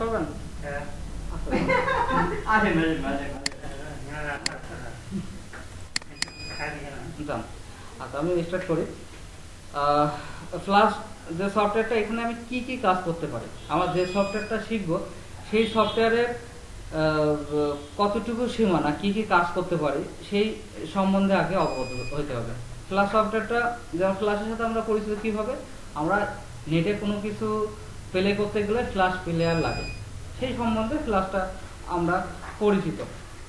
করবেন? আচ্ছা, আমি স্টার্ট করি। ফ্লাশ যে সফটওয়্যারটা, এখানে আমি কি কি কাজ করতে পারি, আমার যে সফটওয়্যারটা শিখবো সেই সফটওয়্যারের কতটুকু সীমানা, কি কি কাজ করতে পারি সেই সম্বন্ধে আগে অবগত হতে হবে। ফ্লাশ সফটওয়্যারটা, যেমন ফ্লাশের সাথে আমরা পরিচিত কীভাবে, আমরা নেটে কোনো কিছু প্লে করতে গেলে ফ্লাশ প্লেয়ার লাগে, সেই সম্বন্ধে ফ্লাশটা আমরা পরিচিত।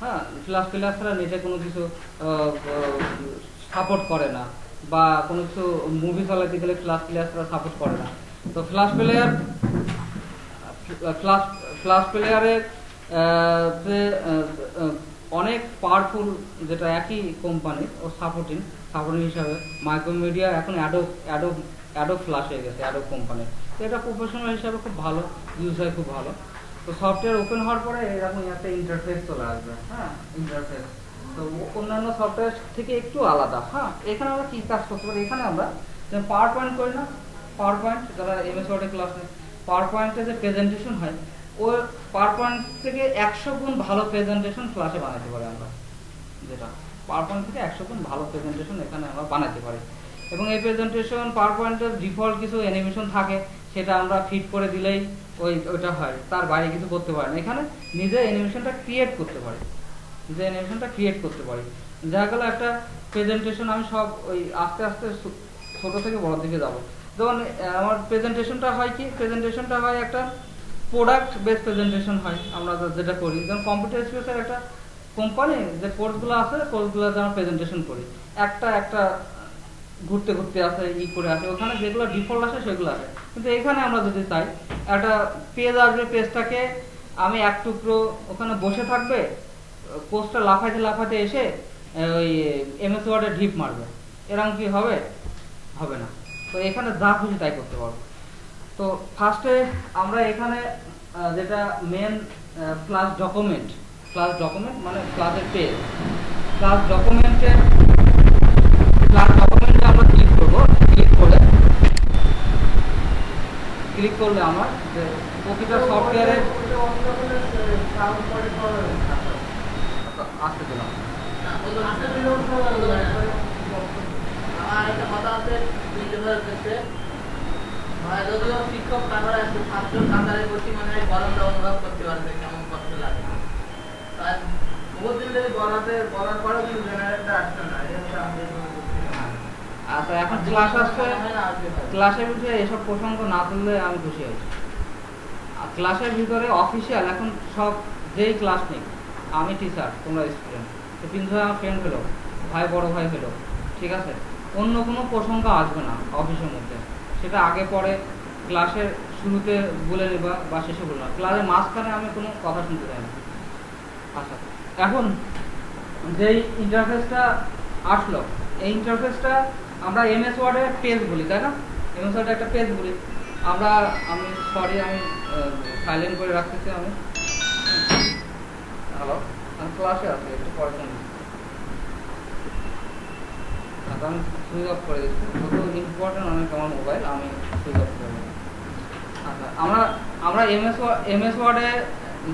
হ্যাঁ, ফ্লাশ প্লেয়ার ছাড়া নেটে কোনো কিছু সাপোর্ট করে না, বা কোনো কিছু মুভি চালাতে গেলে ফ্লাশ প্লেয়ার ছাড়া সাপোর্ট করে না। তো ফ্লাশ প্লেয়ারের যে অনেক পাওয়ারফুল, যেটা একই কোম্পানির ও সাপোর্টিং হিসাবে মাইক্রোমিডিয়া এখন অ্যাডোব ফ্লাশ হয়ে গেছে, অ্যাডোব কোম্পানির। তো এটা প্রফেশনাল হিসাবে খুব ভালো, ইউজ হয় খুব ভালো। তো সফটওয়্যার ওপেন হওয়ার পরে এরকম একটা ইন্টারফেস চলে আসবে। হ্যাঁ, ইন্টারফেস তো অন্যান্য সফটওয়্যার থেকে একটু আলাদা। হ্যাঁ, এখানে আমরা কী কাজ করতে পারি, এখানে আমরা পাওয়ার পয়েন্ট করি না, পাওয়ার পয়েন্ট যারা এমএস ওয়ার্ডে ক্লাসে পাওয়ার পয়েন্টে যে প্রেজেন্টেশন হয়, ও পাওয়ার পয়েন্ট থেকে 100 গুণ ভালো প্রেজেন্টেশন ফ্ল্যাশে বানাতে পারি আমরা। যেটা পাওয়ার পয়েন্ট থেকে 100 গুণ ভালো প্রেজেন্টেশন এখানে আমরা বানাতে পারি। এবং এই প্রেজেন্টেশন পাওয়ার পয়েন্টের ডিফল্ট কিছু অ্যানিমেশন থাকে, সেটা আমরা ফিট করে দিলেই ওইটা হয়, তার বাইরে কিছু করতে পারি না। এখানে নিজে অ্যানিমেশনটা ক্রিয়েট করতে পারি, যা গেল একটা প্রেজেন্টেশন। আমি সব ওই আস্তে আস্তে ছোট থেকে বড় দিকে যাব। যেমন আমার প্রেজেন্টেশনটা হয় কি, প্রেজেন্টেশনটা হয় একটা প্রোডাক্ট বেস প্রেজেন্টেশন হয় আমরা যেটা করি। যেমন কম্পিউটার স্পেসের একটা কোম্পানি যে কোর্সগুলো আছে, কোর্সগুলোতে আমরা প্রেজেন্টেশন করি, একটা ঘুরতে ঘুরতে আসে, করে আসে, ওখানে যেগুলো ডিফল্ট আসে সেগুলো আসে। কিন্তু এখানে আমরা যদি চাই, একটা পেজ আসবে, পেজটাকে আমি এক টুকরো ওখানে বসে থাকবে, পোস্টটা লাফাইতে এসে ওই এমএস ওয়ার্ডে ঢিপ মারবে, এরকম কি হবে? হবে না। তো এখানে যা খুশি তাই করতে পারবো। তো ফার্স্টে আমরা এখানে যেটা মেন ফ্লাশ ডকুমেন্ট মানে ফ্লাশের পেজ, ফ্লাশ ডকুমেন্টে আমরা ক্লিক করলে আমার যে প্রতিটা সফটওয়্যারের আসতে দিলাম। আমার একটা কথা আছে, যদিও শিক্ষক তারপরে ছাত্র কাতারে বসি, মানে গরমটা অনুভব করতে পারবে কেমন কষ্ট লাগে। বহুত দিন ধরে বলার পরেও কিন্তু জেনারেটর আসছে না। আচ্ছা, এখন ক্লাস আসছে, ক্লাসের ভিতরে এসব প্রসঙ্গ না তুললে আমি খুশি হয়েছি। ক্লাসের ভিতরে অফিসিয়াল এখন সব, যেই ক্লাস নেই, আমি টিচার, তোমরা স্টুডেন্ট, তো কিন্তু আমার ফ্রেন্ড হলো, ভাই, বড় ভাই হলো, ঠিক আছে, অন্য কোনো প্রসঙ্গ আসবে না অফিসের মধ্যে। সেটা আগে পরে ক্লাসের শুরুতে বলে নেবা বা শেষে বললাম, ক্লাসের মাঝখানে আমি কোনো কথা শুনতে চাই না। আচ্ছা, এখন যেই ইন্টারফেসটা আসলো, এই ইন্টারফেসটা আমরা এমএস ওয়ার্ডে পেজ বলি, তাই না? এমএস ওয়ার্ডে একটা পেজ বলি আমরা। আমি সাইলেন্ট করে রাখতেছি। হ্যালো, আমি ক্লাসে আছি, একটু পরে শুনি। আচ্ছা, আমি সুইচ অফ করে দিচ্ছি, যত ইম্পর্টেন্ট অনেক আমার মোবাইল, আমি সুইচ অফ করে দিচ্ছি। আচ্ছা, আমরা এমএস ওয়ার্ডে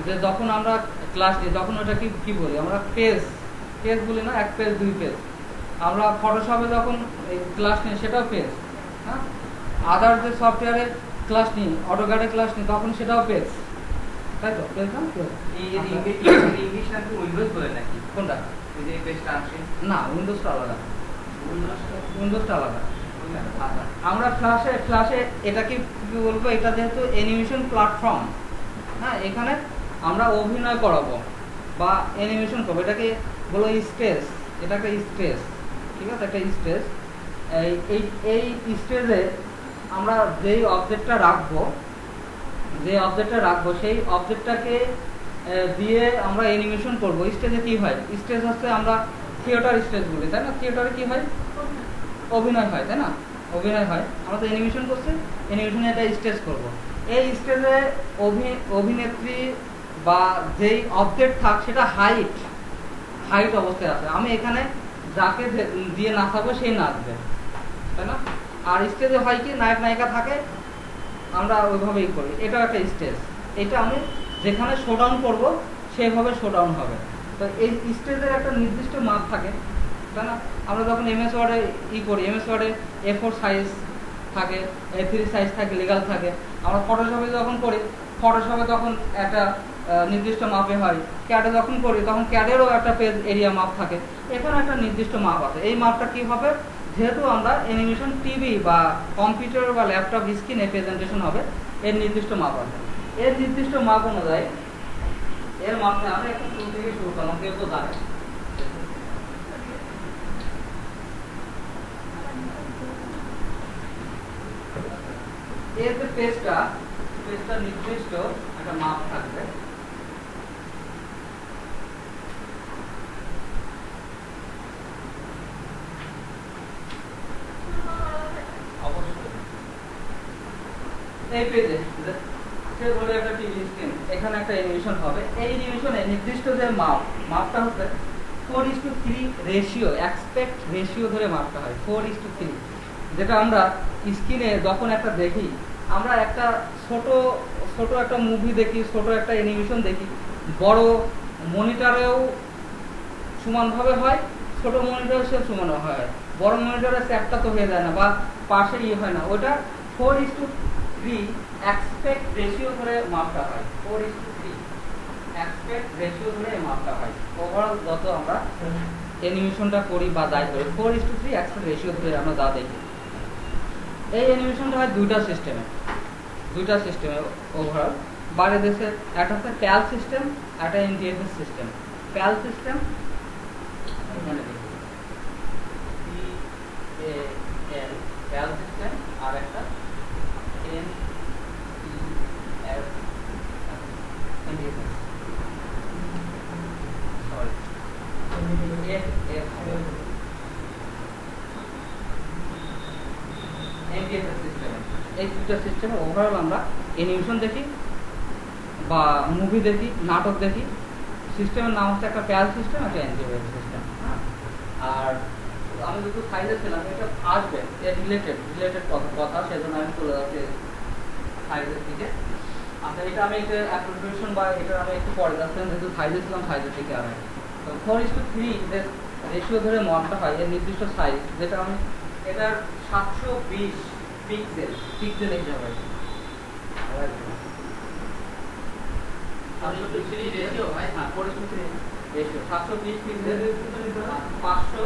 যে যখন আমরা ক্লাস নিই, তখন ওটা কি বলি আমরা? পেজ বলি না, এক পেজ, দুই পেজ। আমরা ফটোশপে যখন ক্লাস নিই, সেটাও পেজ। হ্যাঁ, আদার যে সফটওয়্যারে ক্লাস নিই, অটোক্যাডে ক্লাস নিই, তখন সেটাও পেজ, তাই তো? পেজ না, ইংলিশ নাকি উইন্ডোজ বলে নাকি? কোনটা? ওই যে পেজটা আসে না, উইন্ডোজটা আলাদা। আচ্ছা, আমরা ফ্ল্যাশে এটাকে কি বলবো, এটা যেহেতু অ্যানিমেশন প্ল্যাটফর্ম, হ্যাঁ, এখানে আমরা অভিনয় করাবো বা অ্যানিমেশন করবো, এটাকে বলো স্টেজ, এটাকে স্টেজ, ঠিক আছে, একটা স্টেজ। এই স্টেজে আমরা যেই অবজেক্টটা রাখবো, সেই অবজেক্টটাকে দিয়ে আমরা অ্যানিমেশন করবো। স্টেজে কি হয়? স্টেজ হচ্ছে আমরা থিয়েটার স্টেজ বলি, তাই না? থিয়েটারে কি হয়? অভিনয় হয়, তাই না? অভিনয় হয়। আমরা তো অ্যানিমেশন করছি, অ্যানিমেশনে একটা স্টেজ করব। এই স্টেজে অভিনেত্রী বা যেই অবজেক্ট থাক, সেটা হাইট অবস্থায় আছে। আমি এখানে যাকে দিয়ে নাচাবো সেই নাচবে, তাই না? আর স্টেজে হয় কি, নায়ক নায়িকা থাকে, আমরা ওইভাবেই করি। এটাও একটা স্টেজ। এটা আমি যেখানে শো ডাউন করবো সেভাবে শো ডাউন হবে। তো এই স্টেজের একটা নির্দিষ্ট মাপ থাকে, তাই না? আমরা যখন এমএস ওয়ার্ডে করি, এমএস ওয়ার্ডে A4 সাইজ থাকে, A3 সাইজ থাকে, লিগাল থাকে। আমরা ফটোশপে যখন করি, ফটোশপে তখন একটা নির্দিষ্ট মাপে হয়। ক্যাডে যখন করি তখন ক্যাডেরও একটা পেজ এরিয়া মাপ থাকে। এখানে একটা নির্দিষ্ট মাপ আছে। এই মাপটা কি হবে, যেহেতু আমরা অ্যানিমেশন টিভি বা কম্পিউটার বা ল্যাপটপ স্ক্রিনে প্রেজেন্টেশন হবে, এর নির্দিষ্ট মাপ আছে। এর নির্দিষ্ট মাপ অনুযায়ী এর মাপটা আমি একটা শুরু থেকে শুরু করলাম, কেউ তো জানে। এর যে পেজটা নির্দিষ্ট একটা মাপ থাকবে। এই পেজে ধরে একটা টিভি স্ক্রিন, এখানে একটা অ্যানিমেশন হবে। এই অ্যানিমেশনে নির্দিষ্ট যে মাপটা হচ্ছে 4:3 রেশিও, অ্যাসপেক্ট রেশিও ধরে মাপটা হয় 4:3। যেটা আমরা স্ক্রিনে যখন একটা দেখি, আমরা একটা ছোট একটা মুভি দেখি, ছোট একটা অ্যানিমেশন দেখি, বড় মনিটরেও সমানভাবে হয়, ছোট মনিটরে সে সমান হয়। বড় মনিটরে চ্যাপটা তো হয়ে যায় না বা পাশে হয় না, ওটা 4:3 অ্যাসপেক্ট রেশিও ধরে মাপটা হয়। 4:3 অ্যাসপেক্ট রেশিও ধরে মাপটা হয়। ওভারঅল যত আমরা অ্যানিমেশনটা করি বা যাই করি, 4:3 অ্যাসপেক্ট রেশিও ধরে আমরা যা দেখি। এই অ্যানিমেশনটা হয় দুইটা সিস্টেমে ওভারঅল। বাইরে দেশে একটা হচ্ছে প্যাল সিস্টেম, একটা এনটিএফএস সিস্টেম। প্যাল সিস্টেম এখানে দেখি PAL, প্যাল সিস্টেম, আর একটা NTFS, সরি NTFS সিস্টেমে। এই দুটো সিস্টেমে ওভারঅল আমরা অ্যানিমেশন দেখি বা মুভি দেখি, নাটক দেখি। সিস্টেমের নাম হচ্ছে একটা প্যাল সিস্টেম, একটা এনটিএফএস সিস্টেম। আর আমি যেহেতু সাইজে ছিলাম, এটা আসবে রিলেটেড কথা, সেজন্য আমি চলে যাচ্ছি সাইজের দিকে। আচ্ছা, এটা আমি একটা অ্যাপ্লিকেশন বা এটা আমি একটু পরে যাচ্ছিলাম, যেহেতু সাইজে ছিলাম সাইজের দিকে আমি। তো 4:3 যে রেশিও ধরে মাপটা হয়, এর নির্দিষ্ট সাইজ, যেটা আমি এটার 720 পিক্সেল হিসাবে। 720 রেশিও হয়, হ্যাঁ 4:3 রেশিও, 720 পিক্সেল, 500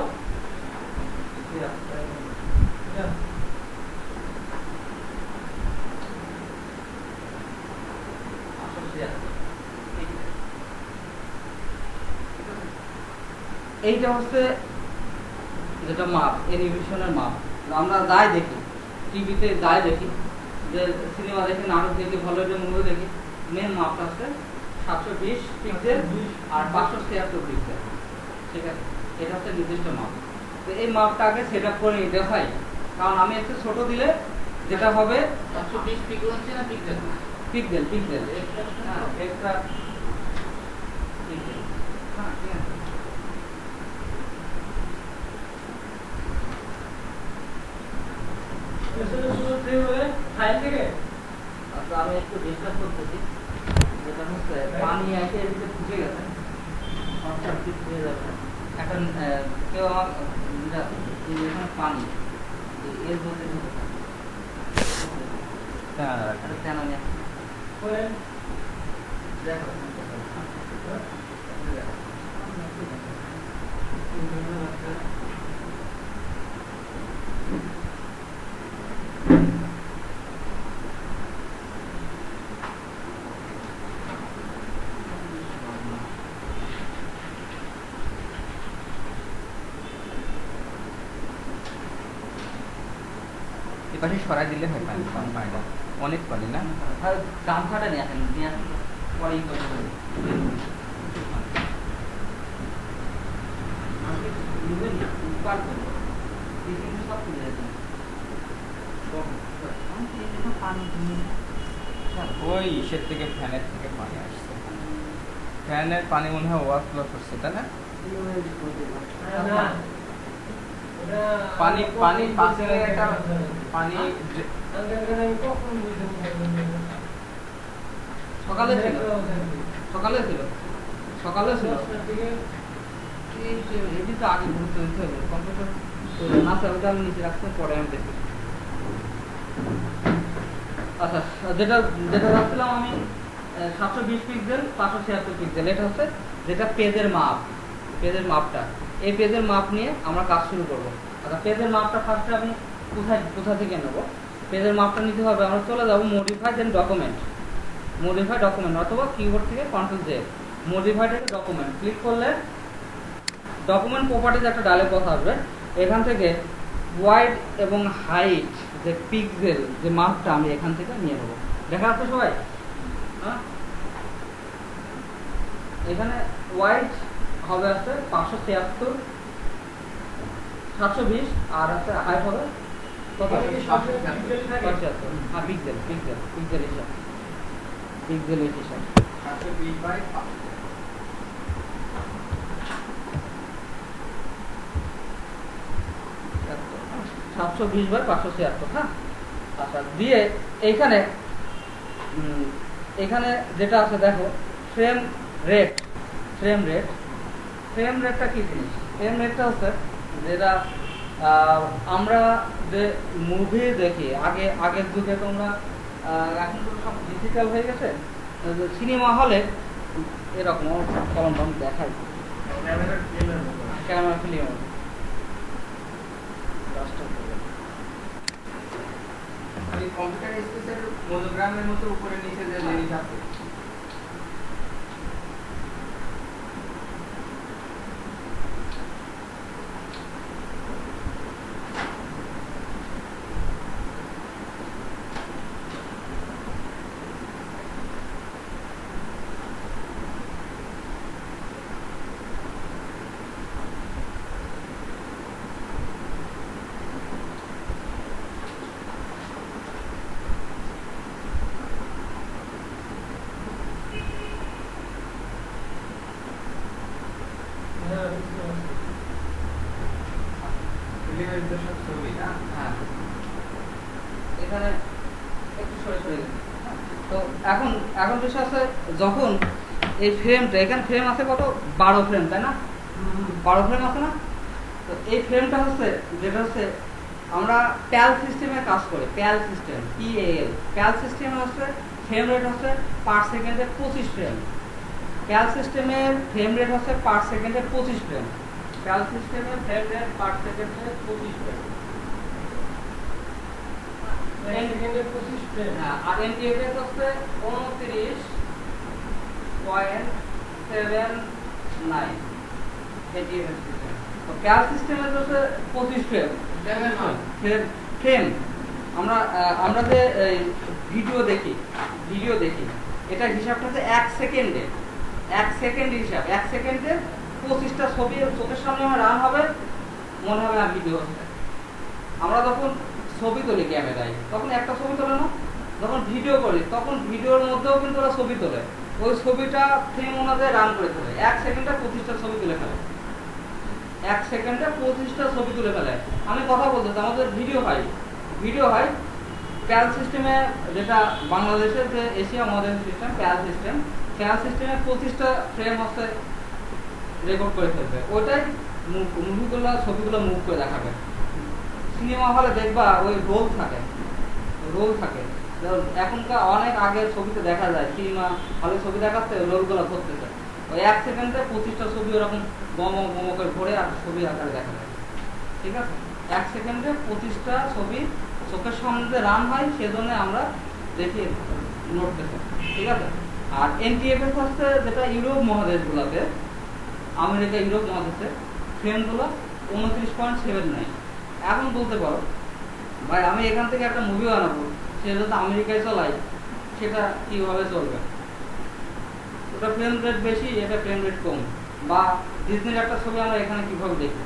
এইটা হচ্ছে যেটা মাপ, অ্যানিমেশনের মাপ। আমরা যাই দেখি, টিভিতে যাই দেখি, যে সিনেমা দেখি, নাটক দেখি, হলিউডের মুভি দেখি, মেন মাপটা হচ্ছে 720 পিক্সেল আর 576 পিক্সেল। ঠিক আছে, এটা হচ্ছে নির্দিষ্ট মাপ। তো এই মাপটা আগে সেট আপ করে নিতে হয়, কারণ আমি একটু ছোট দিলে যেটা হবে 720 পিক্সেল হচ্ছে না পিক্সেল, পিক্সেল হ্যাঁ, এক্সট্রা পিক্সেল। হ্যাঁ, ঠিক আছে। আচ্ছা, আমি একটু ডিসকাস করতেছি। যেটা হচ্ছে পানি এসে এর ভিতরে ঢুকে গেছে, হয়ে যাবে। এখন কেউ আমার এখানে পানি এর মধ্যে দেখো এপাশে সরাই দিলে হয় পানি, কম পানিটা অনেক পানি না, গামছাটা নিয়ে আসেন পরে ওই ইসের থেকে, ফ্যানের থেকে পানি আসছে। ফ্যানের পানি মনে হয় ওভারফ্লো করছে, তাই না? পানি পানি পাশে একটা পানি সকালে ছিল, সকালে ছিল, সকালে ছিল। এটি তো আগে ঘুরতে দিতে হবে কম্পিউটার না স্যার, ওটা আমি নিচে রাখতে পরে আমি দেখি। আচ্ছা, যেটা যেটা রাখছিলাম আমি 720 পিক্সেল 576 পিক্সেল, এটা হচ্ছে যেটা পেজের মাপ, পেজের মাপটা। এই পেজের মাপ নিয়ে আমরা কাজ শুরু করব। আচ্ছা, পেজের মাপটা ফার্স্টে আমি কোথা থেকে নেব? পেজের মাপটা নিতে হবে, আমরা চলে যাব মডিফাই দেন ডকুমেন্ট, মডিফাই ডকুমেন্ট অথবা কিবোর্ড থেকে কন্ট্রোল জে, মডিফাই থেকে ডকুমেন্ট ক্লিক করলে ডকুমেন্ট প্রপার্টিজ একটা ডায়লগ বক্স আসবে। এখান থেকে ওয়াইড এবং হাইট যে পিক্সেল যে মাপটা আমি এখান থেকে নিয়ে নেবো। দেখা যাচ্ছে সবাই? হ্যাঁ, এখানে ওয়াইড হবে আছে 573 720 আর আছে হাইট হবে কত? 776। হ্যাঁ, পিক্সেল পিক্সেল পিক্সেল হিসাব, পিক্সেল হিসাব 720/576। হ্যাঁ, আচ্ছা, দিয়ে এইখানে এখানে যেটা আছে দেখো frame rate, frame rate. Frame রেটটা কি জিনিস? ফ্রেম রেটটা হচ্ছে যেটা আমরা যে মুভি দেখি আগের যুগে, তোমরা এখন তো সব ডিজিটাল হয়ে গেছে, সিনেমা হলে এরকম কলম টম দেখাই ক্যামেরা ফিল্ম কম্পিউটার স্পেসের মনোগ্রামের মতো উপরে নিচে যে জিনিস আছে। হ্যাঁ, এখানে একটু সরে সরে গেছে। তো এখন এখন বিষয় আছে, যখন এই ফ্রেমটা এখানে ফ্রেম আছে কত? 12 ফ্রেম, তাই না? 12 ফ্রেম আছে না? তো এই ফ্রেমটা হচ্ছে যেটা হচ্ছে আমরা প্যাল সিস্টেমে কাজ করি, প্যাল সিস্টেম, PAL প্যাল সিস্টেমে হচ্ছে ফ্রেম রেট হচ্ছে পার সেকেন্ডে 25 ফ্রেম। প্যাল সিস্টেমের ফ্রেম রেট হচ্ছে পার সেকেন্ডে 25 ফ্রেম। প্যাল সিস্টেমের ফ্রেম রেট পার সেকেন্ডে 25 ফ্রেম। হ্যাঁ, আর NTFS হচ্ছে 29.79 NTFS সিস্টেম। তো প্যাল সিস্টেমের হচ্ছে 25 ফ্রেম। ফ্রেম আমরা আমরা যে ভিডিও দেখি, এটা হিসাবটা হচ্ছে 1 সেকেন্ডে, 1 সেকেন্ড হিসাব। 1 সেকেন্ডে 25টা ছবি চোখের সামনে আমার রান হবে, মনে হবে আমি ভিডিও হচ্ছে। আমরা যখন ছবি তুলি ক্যামেরায়, তখন একটা ছবি তোলে না? যখন ভিডিও করি তখন ভিডিওর মধ্যেও কিন্তু ওরা ছবি তোলে, ওই ছবিটা ফ্রেম অনুযায়ী রান করে তোলে। 1 সেকেন্ডে 25টা ছবি তুলে ফেলে, 1 সেকেন্ডে 25টা ছবি তুলে ফেলে। আমি কথা বলতেছি, আমাদের ভিডিও হয় প্যাল সিস্টেমে, যেটা বাংলাদেশের যে এশিয়া মডেল সিস্টেম প্যাল সিস্টেমে 25টা ফ্রেম হচ্ছে রেকর্ড করে ফেলবে, ওইটাই মুভিগুলো ছবিগুলো মুভ করে দেখাবে। সিনেমা হলে দেখবা ওই রোল থাকে। এখনকার অনেক আগের ছবিতে দেখা যায় সিনেমা হলে ছবি দেখাচ্ছে, রোলগুলো করতেছে। ওই 1 সেকেন্ডে 25টা ছবি ওরকম বম করে ভরে আর ছবি আকারে দেখা যায়। ঠিক আছে, 1 সেকেন্ডে 25টা ছবি চোখের সামনে রান হয়, সেজন্য আমরা দেখি নোট দেখে। ঠিক আছে, আর NTFS হচ্ছে যেটা ইউরোপ মহাদেশগুলোতে, আমেরিকা ইউরোপ মহাদেশে ফ্রেমগুলো 29.79। এখন বলতে পারো ভাই আমি এখান থেকে একটা মুভি বানাবো, সেটা যদি আমেরিকায় চলাই সেটা কিভাবে চলবে? ওটা ফ্রেম রেট বেশি, এটা ফ্রেম রেট কম। বা ডিজনির একটা ছবি আমরা এখানে কিভাবে দেখি,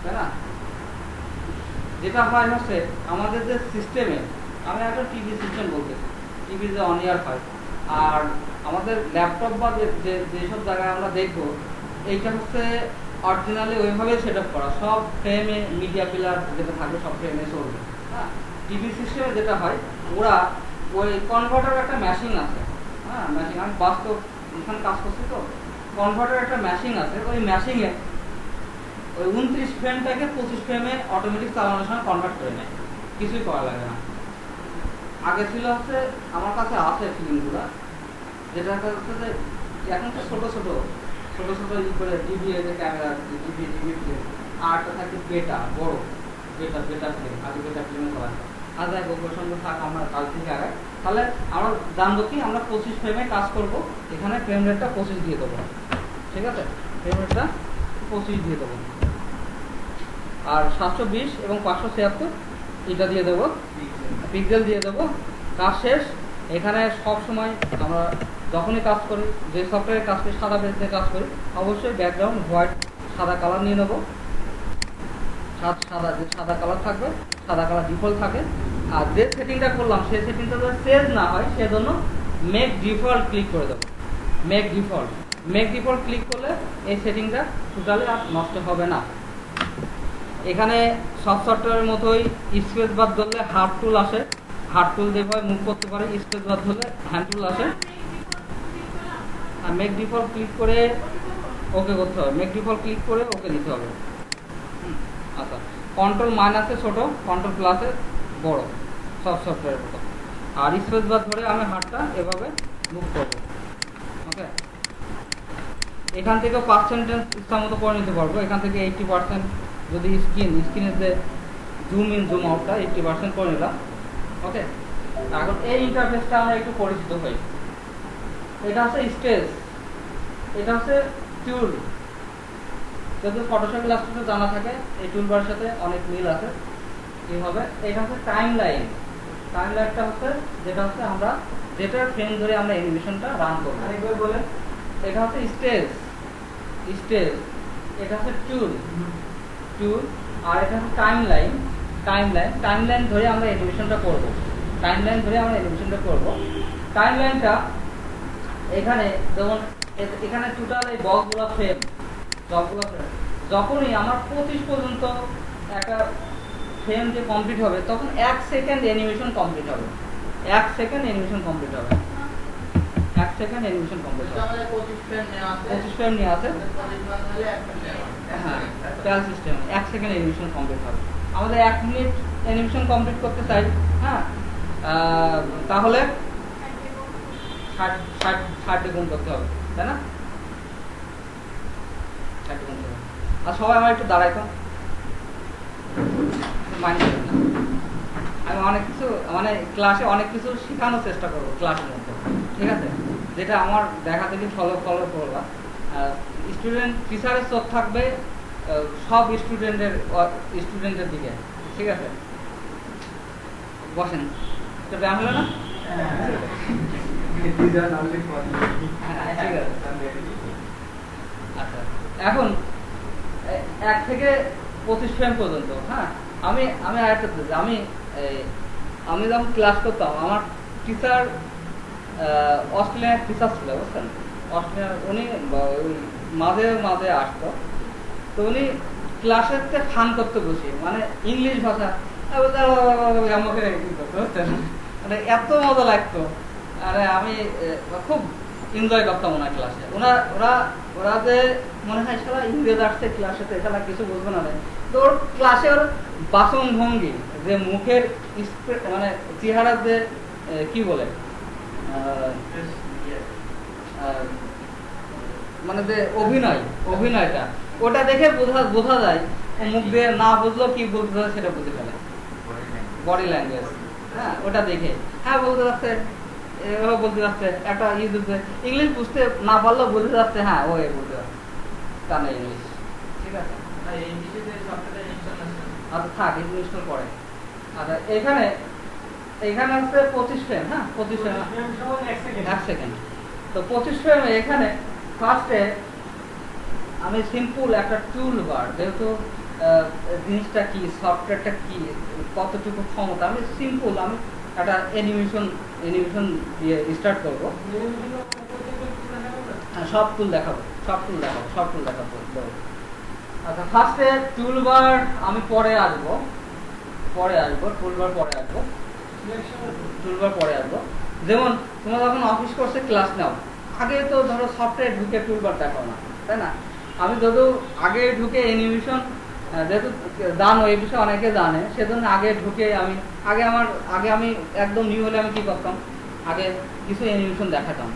তাই না? যেটা হয় হচ্ছে আমাদের যে সিস্টেমে, আমি একটা টিভি সিস্টেম বলতেছি, টিভি যে অন ইয়ার হয়, আর আমাদের ল্যাপটপ বা যেসব জায়গায় আমরা দেখবো, এইটা হচ্ছে অরিজিনালি ওইভাবে সেট আপ করা, সব ফ্রেমে মিডিয়া পিলার যেটা থাকবে সব ফ্রেমে চলবে। হ্যাঁ, টিভি সিস্টেমে যেটা হয়, ওরা ওই কনভার্টার একটা মেশিন আছে, হ্যাঁ ম্যাশিং, আমি বাস্তব এখানে কাজ করছি তো। কনভার্টার একটা মেশিন আছে, ওই মেশিনে ওই 29 ফ্রেমটাকে 25 ফ্রেমে অটোমেটিক চালানোর সময় কনভার্ট করে নেয়, কিছুই করা লাগে না। আগে ছিল হচ্ছে, আমার কাছে আছে ফিল্মগুলো, যেটা হচ্ছে যে এখন তো ছোট ছোট ই করে টিভি যে ক্যামেরা টিভি ফিল্ম, আর একটা থাকে বেটা বড় বেটা ফিল্ম, আগে বেটা ফিল্মে করা হয়। আর যাই হোক, সঙ্গে থাক, আমরা কাল থেকে আগে তাহলে আমরা জানবো কি, আমরা 25 ফ্রেমে কাজ করব, এখানে ফ্রেম রেটটা 25 দিয়ে দেবো, ঠিক আছে, ফ্রেম রেটটা 25 দিয়ে দেবো। আর 720 এবং 576 এটা দিয়ে দেবো, পিক্সেল দিয়ে দেবো। কাজ শেষ। এখানে সব সময় আমরা যখনই কাজ করি, যে সফটওয়্যারে কাজ করি, সাদা পেজ দিয়ে কাজ করি, অবশ্যই ব্যাকগ্রাউন্ড হোয়াইট সাদা কালার নিয়ে নেবো। সাদা যে সাদা কালার থাকবে, সাদা কালার ডিফল্ট থাকে। আর যে সেটিংটা করলাম সেই সেটিংটা যদি চেঞ্জ না হয়, সেজন্য মেক ডিফল্ট ক্লিক করে দেবো। মেক ডিফল্ট ক্লিক করলে এই সেটিংটা টোটালি আর নষ্ট হবে না। এখানে সব সফটওয়্যারের মতোই স্পেস বার ধরলে হার্ড টুল আসে, হার্ড টুল দিয়ে মুভ করতে পারে। স্পেস বার ধরলে হ্যান্ড টুল আসে। আর মেক ডিফল্ট ক্লিক করে ওকে করতে হবে, মেক ডিফল্ট ক্লিক করে ওকে দিতে হবে। আচ্ছা, কন্ট্রোল মাইনাসে ছোট, কন্ট্রোল প্লাসে বড়, সব সফটওয়্যারের মতো। আর স্পেস বার ধরে আমি হাতটা এভাবে মুভ করব। ওকে, এখান থেকেও পার্সেন্টেজ ইচ্ছা মতো করে নিতে পারবো। এখান থেকে 80% যদি স্ক্রিনের যে জুম ইন জুম আউটটা 80% করে নিলাম। ওকে, এখন এই ইন্টারফেসটা আমরা একটু পরিচিত হই। এটা হচ্ছে স্টেজ, এটা হচ্ছে টুল। যদি ফটোশপ ইলাস্ট্রেটর জানা থাকে, এই টুলবারের সাথে অনেক মিল আছে। এইভাবে এটা হচ্ছে টাইম লাইনটা হচ্ছে যেটা হচ্ছে আমরা যেটার ফ্রেম ধরে আমরা অ্যানিমেশনটা রান করবো। আরেকবার বলে, এটা হচ্ছে স্টেজ, এটা হচ্ছে টুল, আর এটা হচ্ছে টাইম লাইন ধরে আমরা অ্যানিমেশনটা করবো। টাইম লাইনটা এখানে যেমন এখানে টোটাল এই বক্সগুলো ফ্রেম, যখনই আমার 25 পর্যন্ত একটা ফ্রেম যে কমপ্লিট হবে, তখন 1 সেকেন্ড অ্যানিমেশন কমপ্লিট হবে। 1 সেকেন্ড অ্যানিমেশন কমপ্লিট হবে। 25 ফ্রেম নিয়ে আছে। হ্যাঁ, Pal system 1 second animation complete হবে। আমাদের 1 মিনিট অ্যানিমেশন কমপ্লিট করতে চাই, হ্যাঁ, তাহলে 60 গুণ করতে হবে, তাই না? 60 গুণ করতে হবে। আর সবাই আমার একটু দাঁড়াইতো, আমি অনেক কিছু ক্লাসে অনেক কিছু শেখানোর চেষ্টা করবো ক্লাসের মধ্যে, ঠিক আছে, যেটা আমার দেখা থেকে ফলো করবা। স্টুডেন্ট টিচারের চোখ থাকবে সব স্টুডেন্টের দিকে, ঠিক আছে। বসেন, তো ব্যায়াম হলো না? ঠিক আছে। আচ্ছা, এখন 1 থেকে 25 ফ্রেম পর্যন্ত, হ্যাঁ, আমি আরেকটা আমি যখন ক্লাস করতাম, আমার টিচার অস্ট্রেলিয়ার টিচার ছিল, বুঝছেন, অস্ট্রেলিয়ার। উনি মাঝে আসতো, তো উনি ক্লাসের ফান করতে বসি, মানে ইংলিশ ভাষা আমাকে বুঝছেন, মানে এত মজা লাগতো। আরে আমি খুব এনজয় করতাম ওনার ক্লাসে। ওরা যে মনে হয় সারা ইংরেজ আসছে ক্লাসে, এছাড়া কিছু বুঝবে না। তো ওর ক্লাসে ওর বাসন ভঙ্গি, যে মুখের মানে চেহারার যে কি বলে মানে যে অভিনয়টা, ওটা দেখে বোঝা যায়। মুখ দিয়ে না বুঝলেও কি বলতে হয় সেটা বুঝে ফেলে, বডি ল্যাঙ্গুয়েজ, হ্যাঁ, ওটা দেখে হ্যাঁ বলতে যাচ্ছে, এভাবে বলতে যাচ্ছে, একটা ইংলিশ বুঝতে না পারলেও বুঝতে যাচ্ছে, হ্যাঁ ও বলতে যাচ্ছে কানে ইংলিশ, ঠিক আছে। আচ্ছা থাক, ইনস্টল করে। আচ্ছা, এখানে হচ্ছে 25 ফ্রেম, হ্যাঁ 25 ফ্রেম 1 সেকেন্ড। তো 25 ফ্রেমে এখানে ফার্স্টে আমি সিম্পল একটা টুল বার, যেহেতু জিনিসটা কি, সফটওয়্যারটা কি, কতটুকু ক্ষমতা, আমি একটা অ্যানিমেশন দিয়ে স্টার্ট করবো। হ্যাঁ, সব টুল দেখাবো। আচ্ছা, ফার্স্টে টুলবার আমি পরে আসবো, টুলবার পরে আসবো। যেমন তোমরা যখন অফিস কোর্সে ক্লাস নাও, আগে তো ধরো সফটওয়্যার ঢুকে টুলবার দেখাও না, তাই না? আমি যদিও আগে ঢুকে অ্যানিমেশন, যেহেতু জানো এই বিষয়ে অনেকে জানে, সেজন্য আগে ঢুকে আগে আমি একদম নিউ হলে আমি কি করতাম, আগে কিছু অ্যানিমেশন দেখাতাম।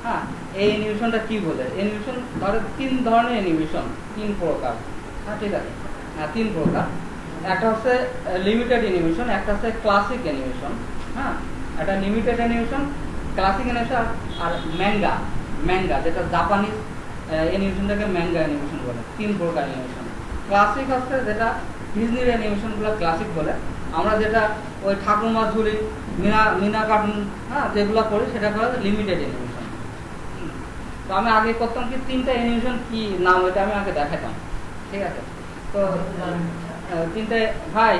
হ্যাঁ, এই অ্যানিমেশনটা কি বলে, অ্যানিমেশন ধরো 3 ধরনের অ্যানিমেশন, 3 প্রকার। হ্যাঁ, ঠিক আছে, 3 প্রকার। একটা হচ্ছে লিমিটেড অ্যানিমেশন, একটা হচ্ছে ক্লাসিক অ্যানিমেশন। হ্যাঁ, একটা লিমিটেড অ্যানিমেশন, ক্লাসিক অ্যানিমেশন, আর ম্যাঙ্গা। ম্যাঙ্গা যেটা জাপানিজ অ্যানিমেশনটাকে ম্যাঙ্গা অ্যানিমেশন বলে। 3 প্রকার অ্যানিমেশন। ক্লাসিক হচ্ছে যেটা ডিজনির অ্যানিমেশনগুলো ক্লাসিক বলে, আমরা যেটা ওই ঠাকুরমা ঝুলি, মিনা কার্টুন, হ্যাঁ, যেগুলো করি সেটা করা লিমিটেড অ্যানিমেশন। তো আমি আগে করতাম কি 3টা অ্যানিমেশন কি নাম, ওইটা আমি আগে দেখাতাম। ঠিক আছে, তো 3টে ভাই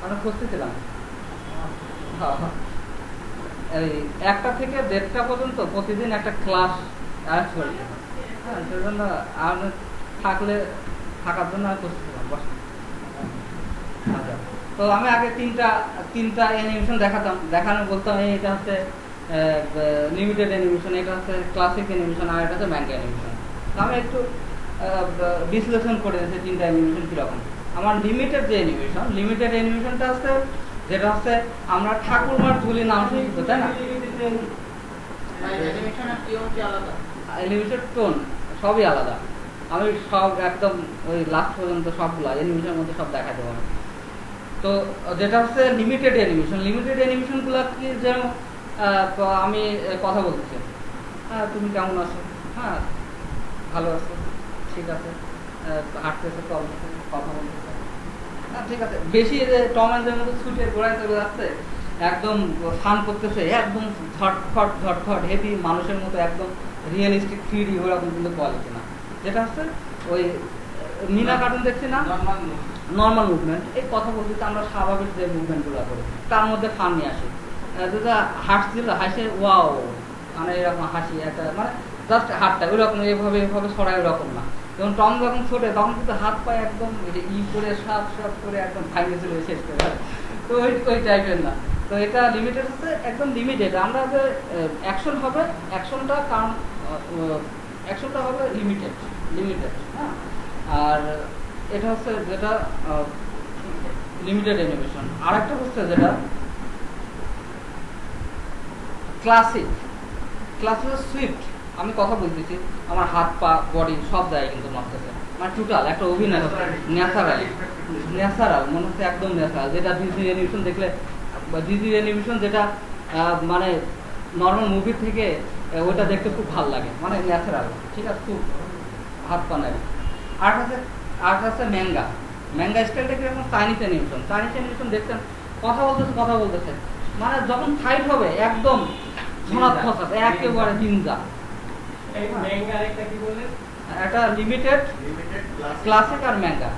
আমরা খুঁজতেছিলাম। হ্যাঁ, হ্যাঁ, এই 1টা থেকে 1:30টা পর্যন্ত প্রতিদিন একটা ক্লাস অ্যারেঞ্জ করি। হ্যাঁ, সেজন্য আমি থাকার জন্য আমি খুঁজতেছিলাম। আচ্ছা, তো আমি আগে তিনটা অ্যানিমেশন দেখানো বলতাম, এটা হচ্ছে লিমিটেড অ্যানিমেশন, এটা হচ্ছে ক্লাসিক অ্যানিমেশন, আর এটা হচ্ছে ম্যাঙ্গা অ্যানিমেশন। তো আমি একটু বিশ্লেষণ করে দিয়েছি 3টা অ্যানিমেশন কীরকম। আমার লিমিটেড অ্যানিমেশনটা হচ্ছে যেটা হচ্ছে আমরা ঠাকুরমার ঝুলি নাম শুনছি, তাই না? অ্যানিমেশন টোন সবই আলাদা। আমি সব একদম ওই লাস্ট পর্যন্ত সবগুলো অ্যানিমেশনের মধ্যে সব দেখাতে পারবো। তো যেটা হচ্ছে লিমিটেড অ্যানিমেশনগুলো কি, যেমন আমি কথা বলতেছি, হ্যাঁ তুমি কেমন আছো, হ্যাঁ ভালো আছো, ঠিক আছে, হাঁটতেছে, চলতেছে, কথা বলতেছে, হ্যাঁ ঠিক আছে। বেশি যে টম অ্যান্ড জেরির মতো ছুটে ঘোরায় চলে যাচ্ছে, একদম ফান করতেছে, একদম ঝটফট হেভি মানুষের মতো, একদম রিয়েলিস্টিক 3D ওরকম কিন্তু কোয়ালিটি না। যেটা হচ্ছে ওই মিনা কার্টুন দেখছি না, নর্মাল মুভমেন্ট, এই কথা বলতে আমরা স্বাভাবিক যে মুভমেন্টগুলো করি তার মধ্যে ফান নিয়ে আসি। যেটা হাসছিল, হাসে ওয়াও, মানে এরকম হাসি একটা, মানে জাস্ট হাতটা ওইরকম এভাবে ছড়ায়, ওরকম না। যেমন টম যখন ছোটে তখন কিন্তু হাত পায়ে একদম করে সাপ করে একদম ভাঙে চলে শেষ করে, তো ওই টাইপের না। তো এটা লিমিটেড হচ্ছে একদম লিমিটেড। আমরা যে অ্যাকশন হবে, অ্যাকশনটা হবে লিমিটেড। হ্যাঁ, আর এটা হচ্ছে যেটা লিমিটেড অ্যানিমেশন। আর একটা হচ্ছে যেটা ক্লাসিক সুইফট। আমি কথা বলতেছি, আমার হাত পা বডি সব জায়গায় কিন্তু নড়তেছে, মানে টোটাল একটা অভিনয় হচ্ছে ন্যাচারাল মনে হচ্ছে, একদম ন্যাচারাল। যেটা ডিজনি অ্যানিমেশন দেখলে, ডিজনি অ্যানিমেশন যেটা মানে নর্মাল মুভি থেকে ওটা দেখতে খুব ভালো লাগে, মানে ন্যাচারাল, ঠিক আছে, খুব হাত পা নেয়। আর হচ্ছে ম্যাঙ্গা স্টাইলটা কিরকম, চাইনিজ অ্যানিমেশন দেখছেন, কথা বলতেছে, মানে যখন ফাইট হবে একদম ঝনাত ফসাত, একেবারে নিনজা। একটা লিমিটেড, ক্লাসিক আর ম্যাঙ্গা,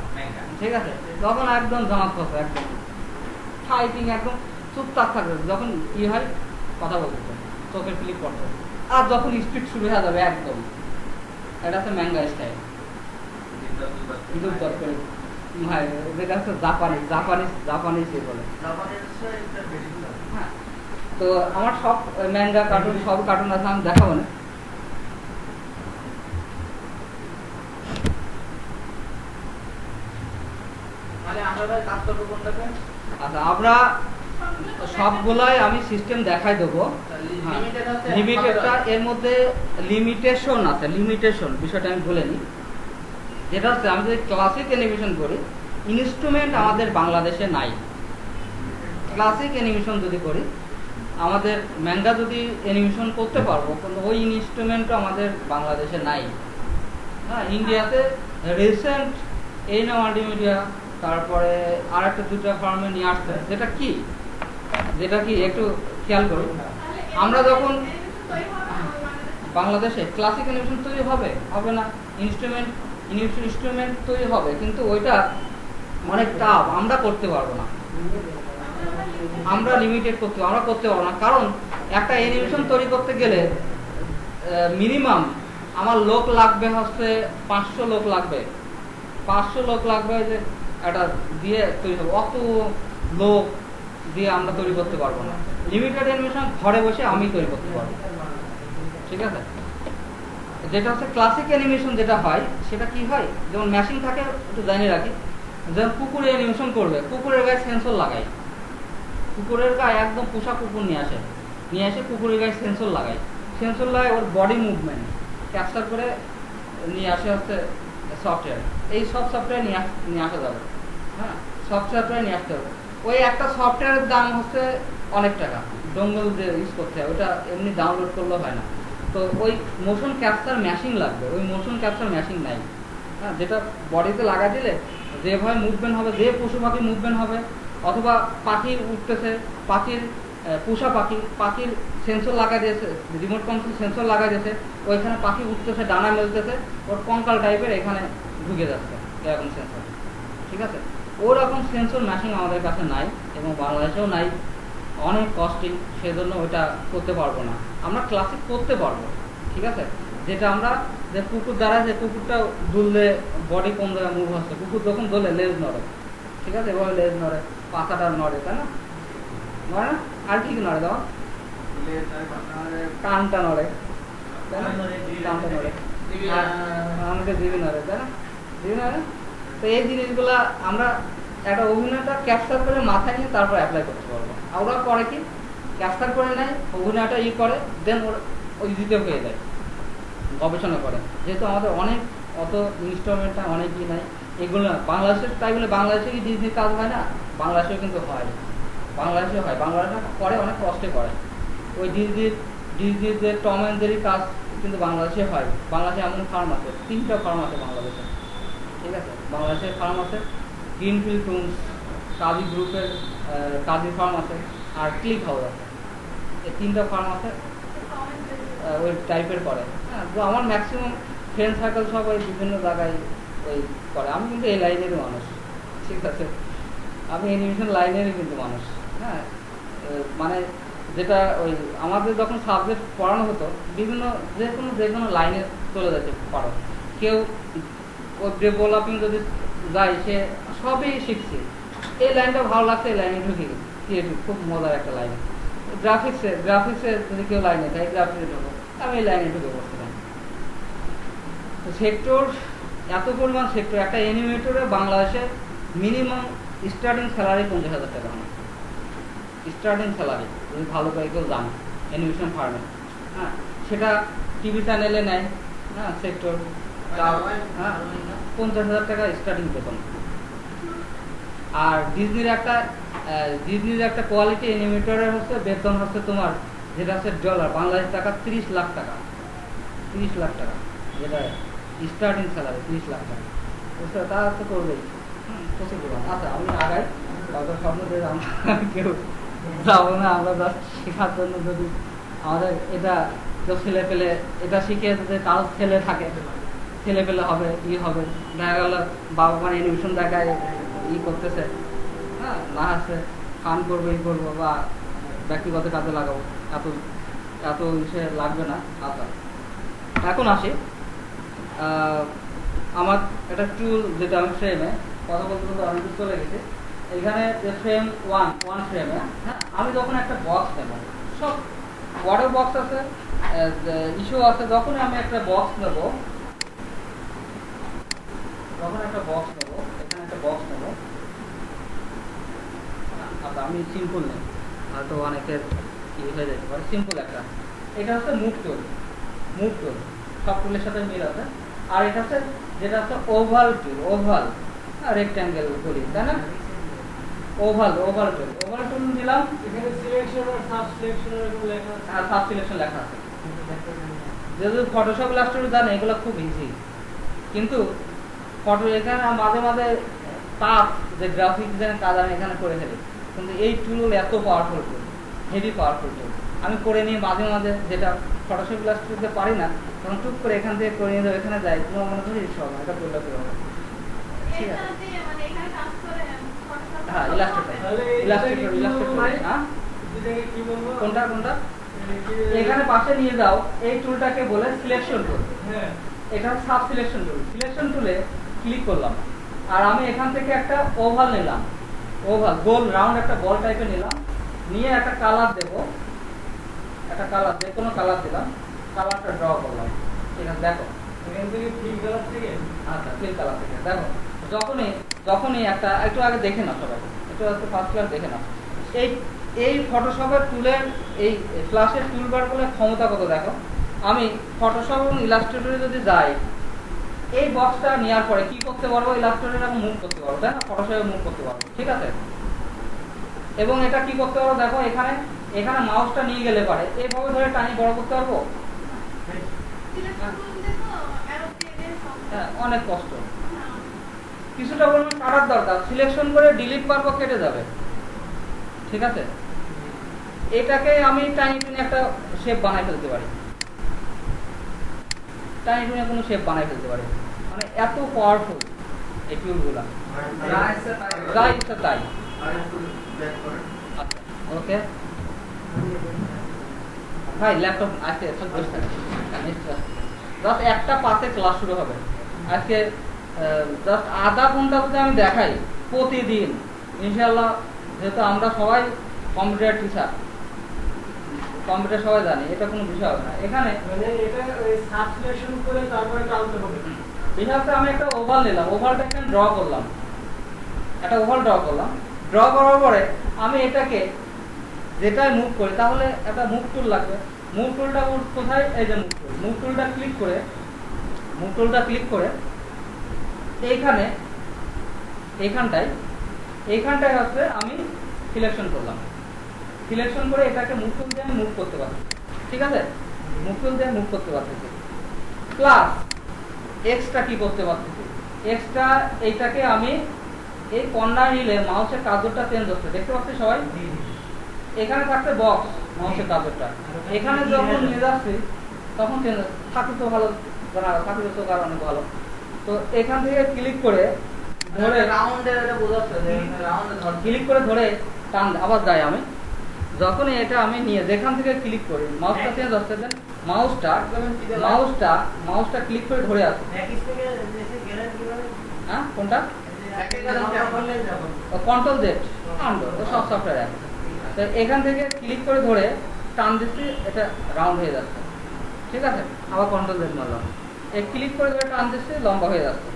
ঠিক আছে, তখন একদম ঝনাত ফসাত, একদম ফাইটিং, একদম চুপচাপ থাকবে, যখন হয় কথা বলতেছে, চোখের ক্লিক করতে, আর যখন স্পিড শুরু হয়ে যাবে একদম, এটা হচ্ছে ম্যাঙ্গা স্টাইল। ভাই যেটা হচ্ছে জাপানিজ বলে। হ্যাঁ, তো আমার সব ম্যাঙ্গা কার্টুন, সব কার্টুন আছে, আমি দেখাবো না। আচ্ছা, আমরা সবগুলাই আমি সিস্টেম দেখাই দেবো। লিমিটেডটা এর মধ্যে লিমিটেশন আছে, বিষয়টা আমি বলে নিই। যেটা হচ্ছে আমি যদি ক্লাসিক অ্যানিমেশন করি, ইনস্ট্রুমেন্ট আমাদের বাংলাদেশে নাই। ক্লাসিক অ্যানিমেশন যদি করি, আমাদের ম্যাঙ্গা যদি অ্যানিমেশন করতে পারবো, কিন্তু ওই ইনস্ট্রুমেন্টও আমাদের বাংলাদেশে নাই। হ্যাঁ, ইন্ডিয়াতে রিসেন্ট এইনা মাল্টিমিডিয়া, তারপরে আর একটা 2টা ফার্মে নিয়ে আসছে। যেটা কি একটু খেয়াল করুন, আমরা যখন বাংলাদেশে ক্লাসিক অ্যানিমেশন তৈরি হবে না, ইনস্ট্রুমেন্ট তৈরি হবে, কিন্তু ওইটা অনেক টাফ, আমরা করতে পারবো না, আমরা লিমিটেড আমরা করতে পারবো না। কারণ একটা অ্যানিমেশন তৈরি করতে গেলে মিনিমাম আমার লোক লাগবে হচ্ছে 500 লোক লাগবে, যে এটা দিয়ে তৈরি হবে, অত লোক দিয়ে আমরা তৈরি করতে পারবো না। লিমিটেড অ্যানিমেশন ঘরে বসে আমি তৈরি করতে পারবো, ঠিক আছে। যেটা হচ্ছে ক্লাসিক অ্যানিমেশন যেটা হয় সেটা কি হয়, যেমন মেশিন থাকে একটু জানিয়ে রাখি, যেমন কুকুরের অ্যানিমেশন করবে, কুকুরের গায়ে সেন্সর লাগাই, কুকুরের গায়ে একদম পোষা কুকুর নিয়ে এসে কুকুরের গায়ে সেন্সর লাগাই, সেন্সর লাগাই ওর বডি মুভমেন্ট ক্যাপচার করে নিয়ে আসে হচ্ছে সফটওয়্যার। এই সব সফটওয়্যার নিয়ে আসা যাবে, হ্যাঁ, সফটওয়্যার নিয়ে আসতে হবে। ওই একটা সফটওয়্যারের দাম হচ্ছে অনেক টাকা, ডোঙ্গল যে ইউজ করতে হয়, ওটা এমনি ডাউনলোড করলে হয় না। তো ওই মোশন ক্যাপচার মেশিন লাগবে, ওই মোশন ক্যাপচার মেশিন নাই, হ্যাঁ, যেটা বডিতে লাগা দিলে যেভাবে মুভমেন্ট হবে, যে পশু পাখি মুভমেন্ট হবে, অথবা পাখি উঠতেছে, পাখির পাখির সেন্সর লাগা দিয়েছে, রিমোট কন্ট্রোল সেন্সর লাগা দিয়েছে, ওইখানে পাখি উঠতেছে, ডানা মেলতেছে, ওর কঙ্কাল টাইপের এখানে ঢুকে যাচ্ছে এরকম সেন্সর, ঠিক আছে। ওরকম সেন্সর মেশিন আমাদের কাছে নাই এবং বাংলাদেশেও নাই, অনেক কস্টিং, সেজন্য ওইটা করতে পারবো না। আমরা ক্লাসিক করতে পারবো, ঠিক আছে, যেটা আমরা যে কুকুর দ্বারা, যে কুকুরটা দুললে বডি কোন জায়গায় মুভ হচ্ছে, কুকুর যখন দোলে লেজ নড়ে, ঠিক আছে, এভাবে লেজ নড়ে, পাতাটা নড়ে, তাই না, নড়ে না, আর কি নড়ে দেওয়া, কানটা নড়ে, তাই না, কানটা নড়ে, আমাকে জিবি নড়ে, তাই না, জিবি নড়ে। তো এই জিনিসগুলা আমরা একটা অভিনয়টা ক্যাপচার করে মাথায় নিয়ে তারপর অ্যাপ্লাই করতে পারবো। ওরা করে কি, ক্যাপচার করে নেয়, অভিনয়টা করে, দেন ওই দিতে হয়ে যায়, গবেষণা করে। যেহেতু আমাদের অত ইনস্ট্রুমেন্টটা অনেক ই নাই, এগুলো না বাংলাদেশের, তাই বলে বাংলাদেশে কি ডিজনির কাজ হয় না, বাংলাদেশেও কিন্তু হয়, বাংলাদেশে করে, অনেক কষ্টে করে। ওই ডিজনির যে টম অ্যান্ড জেরির কাজ কিন্তু বাংলাদেশে হয়। বাংলাদেশে এমন ফার্ম আছে, 3টা ফার্ম আছে বাংলাদেশে, ঠিক আছে, বাংলাদেশের ফার্ম আছে, গ্রিনফিল্ড টুমস, কাজী গ্রুপের কাজী ফার্ম আছে, আর ক্লিক হাউস আছে, এই 3টা ফার্ম আছে ওই টাইপের করে, হ্যাঁ। তো আমার ম্যাক্সিমাম ফ্রেন্ড সার্কেল সব ওই বিভিন্ন জায়গায় ওই করে। আমি কিন্তু এই লাইনেরই মানুষ, ঠিক আছে, আমি অ্যানিমেশন লাইনেরই কিন্তু মানুষ, হ্যাঁ। মানে যেটা ওই আমাদের যখন সাবজেক্ট পড়ানো হতো, বিভিন্ন যে কোনো লাইনে চলে যেতে পারো। কেউ ওই ডেভেলপিং যদি যায়, সে সবই শিখছে, এই লাইনটা ভালো লাগছে, এই লাইনে ঢুকে গেছে, ক্রিয়েটিভ, খুব মজার একটা লাইন। গ্রাফিক্সে যদি কেউ লাইনে যায়, গ্রাফিক্সে ঢুকো, আমি এই লাইনে ঢুকে বসছিলাম। তো সেক্টর, এত পরিমাণ সেক্টর, একটা অ্যানিমেটরে বাংলাদেশে মিনিমাম স্টার্টিং স্যালারি 50,000 টাকা, স্টার্টিং স্যালারি যদি ভালো করে কেউ জানে অ্যানিমেশন ফার্মে, হ্যাঁ, সেটা টিভি চ্যানেলে নেয়, হ্যাঁ, সেক্টর, হ্যাঁ, 50,000 টাকা স্টার্টিং বেতন। আর ডিজনির একটা কোয়ালিটি অ্যানিমেটরের হচ্ছে বেতন হচ্ছে তোমার, যেটা হচ্ছে ডলার, বাংলাদেশ টাকা 30 লাখ টাকা, 30 লাখ টাকা, যেটা স্টার্টিং স্যালারি 30 লাখ টাকা, বুঝতে তা তো করবেই, প্রচুর পরিমাণ। আচ্ছা, আমি আগাই, তাদের স্বপ্ন যে আমরা কেউ যাবো না, আমরা জাস্ট শেখার জন্য, যদি আমাদের এটা কেউ ছেলে পেলে এটা শিখে যদি কারো ছেলে থাকে, ছেলে পেলে হবে, হবে, দেখা গেল বাবা মা অ্যানিমেশন দেখায় করতেছে, হ্যাঁ, না আছে ফান করবো, করবো, বা ব্যক্তিগত কাজে লাগাবো, এত সে লাগবে না। আচ্ছা, এখন আসি আমার একটা টুল, যেটা আমি ফ্রেমে কথা বলতে বলতে অনেক চলে গেছে। এখানে যে ফ্রেম ওয়ান ফ্রেমে, হ্যাঁ, আমি যখন একটা বক্স নেব, সব ওয়াটার বক্স আছে, ইস্যু আছে, যখনই আমি একটা বক্স নেব, এখানে একটা বক্স নেব, আচ্ছা, আমি সিম্পল নেই, হয়তো অনেকের হয়ে যেতে পারে, সিম্পল একটা, এটা হচ্ছে মুভ টুল, সব টুলের সাথে মিল আছে। আর এটা হচ্ছে যেটা হচ্ছে ওভাল টুল, রেক্ট্যাঙ্গেল বলি, তাই না, ওভাল টুল দিলাম, এখানে সিলেকশন আর সাব সিলেকশন লেখা আছে। যেহেতু ফটোশপ ইলাস্ট্রেটর জানে, এগুলো খুব ইজি, কিন্তু এখানে মাঝে মাঝে টাফ যে গ্রাফিক ডিজাইনের কাজ আমি এখানে করে ফেলি, কিন্তু এই টুলগুলো এত পাওয়ারফুল টুল, হেভি পাওয়ারফুল টুল। আমি করে নিয়ে মাঝে মাঝে যেটা ফটোশপ ইলাস্ট্রেটরে পারি না, তখন টুক করে এখান থেকে করে নিয়ে যাবো, এখানে যাই, তোমার মনে করি সব এটা করলে হবে, ঠিক আছে। হ্যাঁ, কোনটা এখানে পাশে নিয়ে যাও, এই টুলটাকে বলে সিলেকশন টুল, এটা সাব সিলেকশন টুলে ক্লিক করলাম, আর আমি এখান থেকে একটা ওভাল নিলাম, গোল রাউন্ড একটা বল টাইপের নিলাম, নিয়ে একটা কালার দেবো, একটা কালার, যে কোনো কালার দিলাম, কালারটা ড্র করলাম। ঠিক আছে, দেখো এখান থেকে ফিল কালার থেকে আচ্ছা ফিল কালার থেকে দেখো, যখনই যখনই একটা একটু আগে দেখে না সবাই, একটু একটু ফার্স্ট ক্লাস দেখে না, এই এই ফটোশপের টুলের এই ফ্ল্যাশের টুলবারগুলোর ক্ষমতা কত দেখো। আমি ফটোশপ এবং ইলাস্ট্রেটরে যদি যাই, এই বক্সটা নেওয়ার পরে কি করতে পারবো, ইলাস্ট্রেটরে আমি মুভ করতে পারবো, তাই না, ফটোশপে মুভ করতে পারবো, ঠিক আছে। এবং এটা কি করতে পারবো দেখো, এখানে এখানে মাউসটা নিয়ে গেলে পারে এইভাবে ধরে টানি বড় করতে পারবো। হ্যাঁ, অনেক কষ্ট, কিছুটা পরিমাণ কাটার দরকার, সিলেকশন করে ডিলিট পারবো, কেটে যাবে, ঠিক আছে। এটাকে আমি টাইনি টুনি একটা শেপ বানাই ফেলতে পারি, টাইনি টুনি কোনো শেপ বানাই ফেলতে পারি, মানে এত পাওয়ারফুল এই টুলগুলা, যা ইচ্ছা তাই। আচ্ছা ওকে ভাই, ল্যাপটপ আজকে সব বসে থাকে, জাস্ট একটা পাশে ক্লাস শুরু হবে আজকে, জাস্ট আধা ঘন্টা যদি আমি দেখাই প্রতিদিন ইনশাআল্লাহ, যেহেতু আমরা সবাই কম্পিউটার টিচার, কম্পিউটার সবাই জানি, এটা কোনো বিষয় হবে না এখানে। মানে এটা ওই সাবস্ক্রিপশন করে তারপরে টানতে হবে। হিসাবে আমি একটা ওভাল নিলাম, ওভালটা এখানে ড্র করলাম, একটা ওভাল ড্র করলাম, ড্র করার পরে আমি এটাকে যেটাই মুভ করি, তাহলে একটা মুভ টুল লাগবে। মুভ টুলটা কোথায়, এই যে মুভ টুল, মুভ টুলটা ক্লিক করে, মুভ টুলটা ক্লিক করে এইখানে এইখানটায় হচ্ছে আমি সিলেকশন করলাম, সিলেকশন করে এটাকে মুভ টুল দিয়ে আমি মুভ করতে পারছি, ঠিক আছে, মুভ টুল দিয়ে মুভ করতে পারতেছি। প্লাস এক্সট্রা কি করতে পারতেছি, এক্সট্রা এইটাকে আমি এই কর্নার নিলে মাউসের কার্সরটা চেঞ্জ হচ্ছে, দেখতে পাচ্ছি সবাই, এখানে থাকছে বক্স মাউসের কার্সরটা, এখানে যখন নিয়ে যাচ্ছি তখন চেঞ্জ থাকতে তো ভালো, থাকলে তো কারণ অনেক ভালো। তো এখান থেকে ক্লিক করে ধরে রাউন্ডের, এটা বোঝাচ্ছে যে রাউন্ডে ধর, ক্লিক করে ধরে টান আবার যাই আমি, যখনই এটা আমি নিয়ে যেখান থেকে ক্লিক করি মাউসটা চেঞ্জ হচ্ছে, দেন মাউসটা ক্লিক করে ধরে আছে। হ্যাঁ কোনটা, কন্ট্রোল জেড সব সফটওয়্যার আছে। তো এখান থেকে ক্লিক করে ধরে টান দিচ্ছি, এটা রাউন্ড হয়ে যাচ্ছে, ঠিক আছে। আবার কন্ট্রোল জেড মারলাম, ক্লিক করে ধরে টান দিচ্ছি, লম্বা হয়ে যাচ্ছে।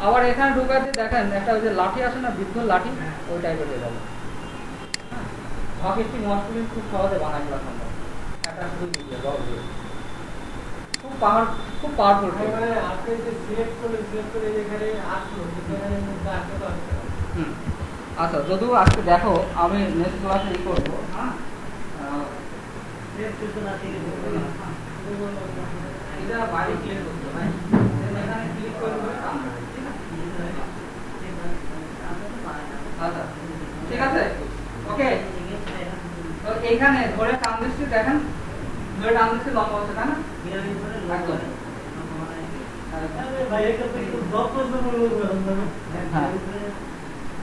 আবার এখানে ঢুকাই দিয়ে দেখেন একটা ওই যে লাঠি আছে না, বৃদ্ধ লাঠি, ওই টাইপের হয়ে যাবে। হকিস্টিক মস্টলি খুব সহজে বানাই ফেলা সম্ভব, একটা শুধু দিয়ে বল দিয়ে, খুব পাওয়ারফুল। মানে আপনি যে সিলেক্ট করে যেখানে আসলো, সেখানে মধ্যে আসতে পারছে। আচ্ছা, যদিও আজকে দেখো আমি নেক্সট ক্লাসে ই করবো, হ্যাঁ এটা বাইরে ক্লিক করতে হবে, এখানে ক্লিক করে টানবে, আচ্ছা ঠিক আছে, ওকে। তো এইখানে ধরে টান দিচ্ছি, দেখেন ধরে টান দিচ্ছি, লম্বা হচ্ছে, তাই না, একদম। হ্যাঁ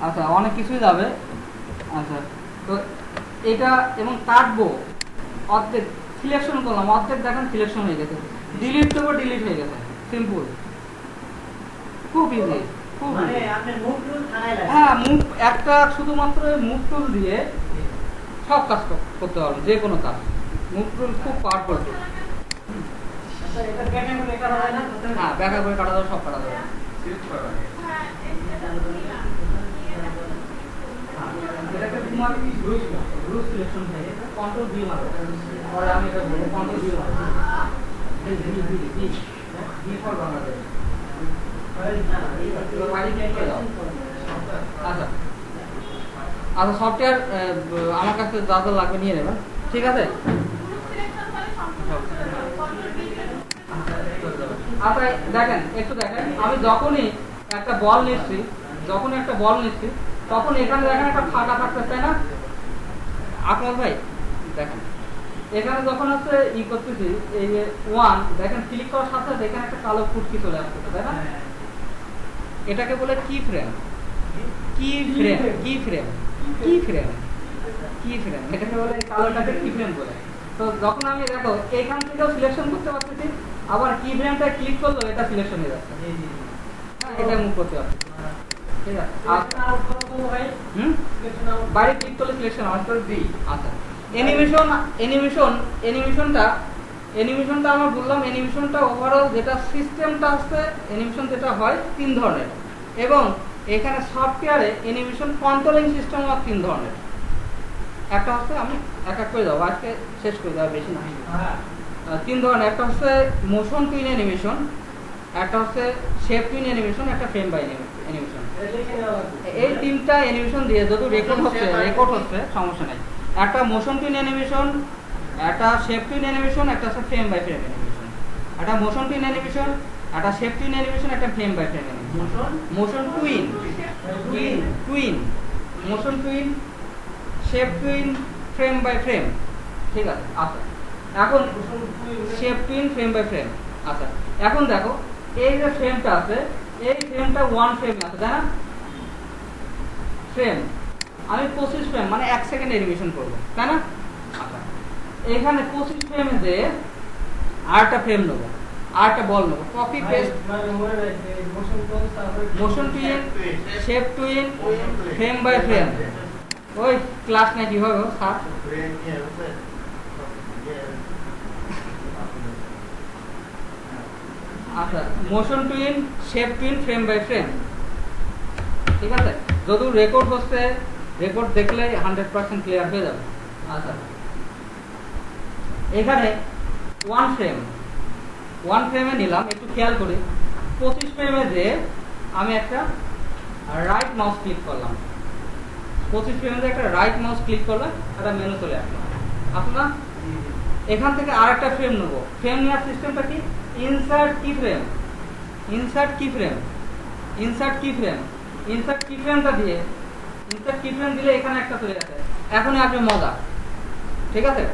আচ্ছা, অনেক কিছুই যাবে। আচ্ছা, তো এটা এবং কাটবো, অর্ধেক সিলেকশন করলাম, অর্ধেক দেখেন সিলেকশন হয়ে গেছে, ডিলিট দেবো, ডিলিট হয়ে গেছে, সিম্পল, খুব ইজি, খুব হ্যাঁ। মুভ একটা শুধুমাত্র মুভ টুল দিয়ে সব কাজ করতে পারবো, যে কোনো কাজ, মুভ টুল খুব পাওয়ারফুল। হ্যাঁ ব্যাখ্যা করে কাটা যাবে, সব কাটা যাবে। এটাকে তোমার গ্রুপ সিলেকশন থেকে কন্ট্রোল ভি মারো, পরে আমি এটা বলবো কন্ট্রোল ভি মারো, ভি ফর বাংলাদেশ। আচ্ছা আচ্ছা, সফটওয়্যার আমার কাছে যা যা লাগবে নিয়ে নেবেন, ঠিক আছে। আচ্ছা দেখেন, একটু দেখেন, আমি যখনই একটা বল নিচ্ছি, তখন এখানে দেখেন একটা ফাঁকা থাকতে, তাই না আকমল ভাই, দেখেন এখানে যখন হচ্ছে ই করতেছি, এই যে 1 দেখেন ক্লিক করার সাথে সাথে এখানে একটা কালো ফুটকি চলে আসছে, তাই না, এটাকে বলে কি ফ্রেম, এটাকে বলে কালোটাকে কি ফ্রেম বলে। তো যখন আমি দেখো এখান থেকেও সিলেকশন করতে পারতেছি, আবার কি ফ্রেমটা ক্লিক করলো এটা সিলেকশন হয়ে যাচ্ছে, এটা মুভ করতে পারছি। ঠিক আছে Selection out করবো ভাই। হুম Selection out। বাইরে ক্লিক করলে সিলেকশন আউট করে দিই। আচ্ছা অ্যানিমেশনটা আমরা বললাম, অ্যানিমেশনটা ওভারঅল যেটা সিস্টেমটা আছে, অ্যানিমেশন যেটা হয় 3 ধরনের, এবং এখানে সফটওয়্যারে অ্যানিমেশন কন্ট্রোলিং সিস্টেম আর 3 ধরনের। একটা হচ্ছে, আমি এক এক করে যাবো, আজকে শেষ করে দেওয়া বেশি না। হ্যাঁ। 3 ধরনের, একটা হচ্ছে মোশন টুইন অ্যানিমেশন, একটা হচ্ছে শেপ টুইন অ্যানিমেশন, একটা ফ্রেম বাই অ্যানিমেশন। এটা লিখে নেওয়া লাগবে। এই 3টা অ্যানিমেশন দিয়ে যদি রেকর্ড হচ্ছে সমস্যা নাই। একটা মোশন টুইন অ্যানিমেশন, একটা শেপ টুইন অ্যানিমেশন, একটা হচ্ছে ফ্রেম বাই ফ্রেম অ্যানিমেশন। একটা মোশন টুইন অ্যানিমেশন, একটা শেপ টুইন অ্যানিমেশন, একটা frame by frame animation. Motion tween motion tween, shape tween, frame by frame. ঠিক আছে। আচ্ছা এখন shape tween, frame by frame. আচ্ছা এখন দেখো, এই যে ফ্রেমটা আছে, এই ফ্রেমটা 1 ফ্রেম আছে, তাই না? ফ্রেম আমি 25 ফ্রেম মানে 1 সেকেন্ড অ্যানিমেশন করব, তাই না? আচ্ছা এখানে 25 ফ্রেমে যে আরেকটা ফ্রেম নেব, আরেকটা বল নেব, কপি পেস্ট, মানে মনে নাই যে মোশন কোন তারপরে motion tween, shape tween, frame by frame. ওই ক্লাস না কিভাবে স্যার? আচ্ছা motion tween, shape tween, frame by frame. ঠিক আছে, যদি রেকর্ড হচ্ছে, রেকর্ড দেখলে 100% ক্লিয়ার হয়ে যাবে। আচ্ছা এখানে 1 ফ্রেমে নিলাম, একটু খেয়াল করি। 25 ফ্রেমে যে আমি একটা রাইট মাউস ক্লিক করলাম, 25 ফ্রেমে যে একটা রাইট মাউস ক্লিক করলে একটা মেনু চলে আসলো। আপনার এখান থেকে আরেকটা ফ্রেম নেবো। ফ্রেম নেওয়ার সিস্টেমটা কি? ইনসার্ট কি ফ্রেম, ইনসার্ট কি ফ্রেম, ইনসার্ট কি ফ্রেম, ইনসার্ট কি ফ্রেমটা দিয়ে, ইনসার্ট কি ফ্রেম দিলে এখানে একটা চলে আসে। এখনই আসবে মজা। ঠিক আছে,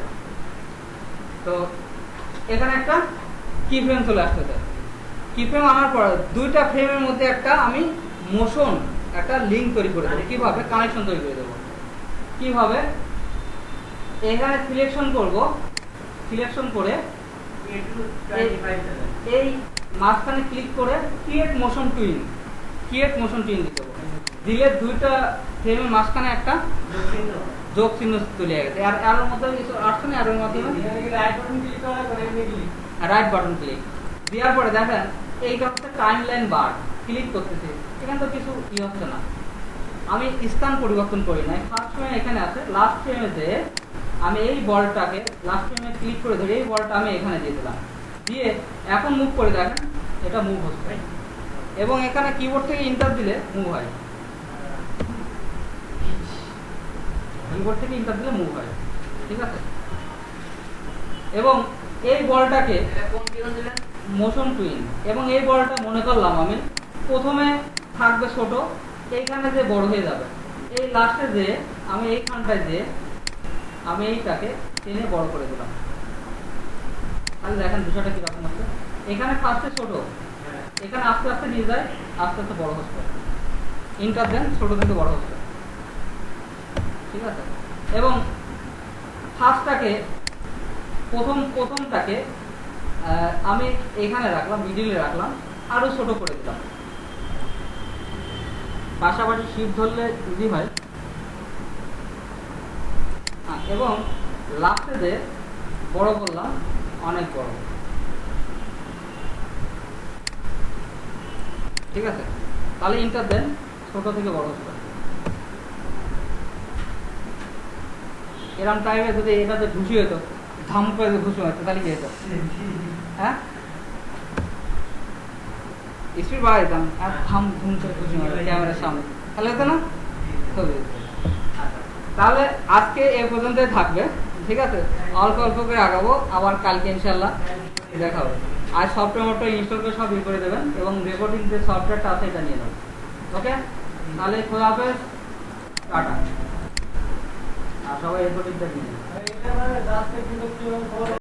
তো এখানে একটা কি ফ্রেম চলে আসতেছে। কি ফ্রেম আনার পর 2টা ফ্রেমের মধ্যে একটা আমি মোশন, একটা লিঙ্ক তৈরি করে দেবো। কিভাবে? কানেকশন তৈরি করে দেবো। কিভাবে? এখানে সিলেকশন করব, সিলেকশন করে এই মাঝখানে ক্লিক করে ক্রিয়েট মোশন টুইন দিয়ে দেবো। দিলে 2টা ফ্রেমের মাঝখানে একটা যোগ চিহ্ন চলে গেছে। আর এর মধ্যে কিছু আসছে না, এর মাধ্যমে রাইট বাটন ক্লিক করা করে এমনি ক্লিক। রাইট বাটন ক্লিক দেওয়ার পরে দেখেন এইটা হচ্ছে টাইমলাইন বার। ক্লিক করতেছি, এখানে তো কিছু হচ্ছে না। আমি স্থান পরিবর্তন করি নাই। ফার্স্ট ফ্রেম এখানে আছে, লাস্ট ফ্রেমে যে আমি এই বলটাকে লাস্ট ফ্রেমে ক্লিক করে ধরে এই বলটা আমি এখানে দিয়ে দিলাম, দিয়ে এখন মুভ করে দেখেন এটা মুভ হচ্ছে, এবং এখানে কিবোর্ড থেকে ইন্টার দিলে মুভ হয়। কিবোর্ড থেকে ইন্টার দিলে মুভ হয়। ঠিক আছে, এবং এই বলটাকে মোশন টুইন, এবং এই বলটা মনে করলাম আমি প্রথমে থাকবে ছোট, এইখানে যে বড় হয়ে যাবে, এই লাস্টে যে আমি এইখানটায় যে আমি এইটাকে টেনে বড় করে দিলাম। তাহলে দেখেন বিষয়টা কিরকম হচ্ছে। এখানে ফার্স্টে ছোট, এখানে আস্তে আস্তে নিয়ে যায়, আস্তে আস্তে বড় হচ্ছে। ইন্টার দেন, ছোট থেকে বড় হচ্ছে। ঠিক আছে, এবং ফার্স্টটাকে প্রথমটাকে আমি এখানে রাখলাম, মিডিলে রাখলাম, আরো ছোট করে দিলাম। পাশাপাশি শিফট ধরলে ইজি হয়। এবং লাস্টে যে বড় করলাম, অনেক বড়। ঠিক আছে, তাহলে ইন্টার দেন, ছোট থেকে বড় হচ্ছে। এরকম টাইমে যদি এটাতে ঘুষি হতো, ধাম করে ঘুষি হতো, তাহলে কি হতো? হ্যাঁ, স্পিড বাড়াই দিতাম আর ধাম ধুম করে ঘুষি মারতো ক্যামেরার সামনে, তাহলে হতো না? তাহলে আজকে এ পর্যন্তই থাকবে। ঠিক আছে, অল্প অল্প করে আগাবো, আবার কালকে ইনশাল্লাহ দেখা হবে। আর সফটওয়্যার ইনস্টল করে সব করে দেবেন, এবং রেকর্ডিং যে সফটওয়্যারটা আছে এটা নিয়ে নেবেন। ওকে, তাহলে খোলা হাফেজ, টাটা। আর সবাই রেকর্ডিংটা নিয়ে নেবেন। এটা মানে রাস্তায় কিন্তু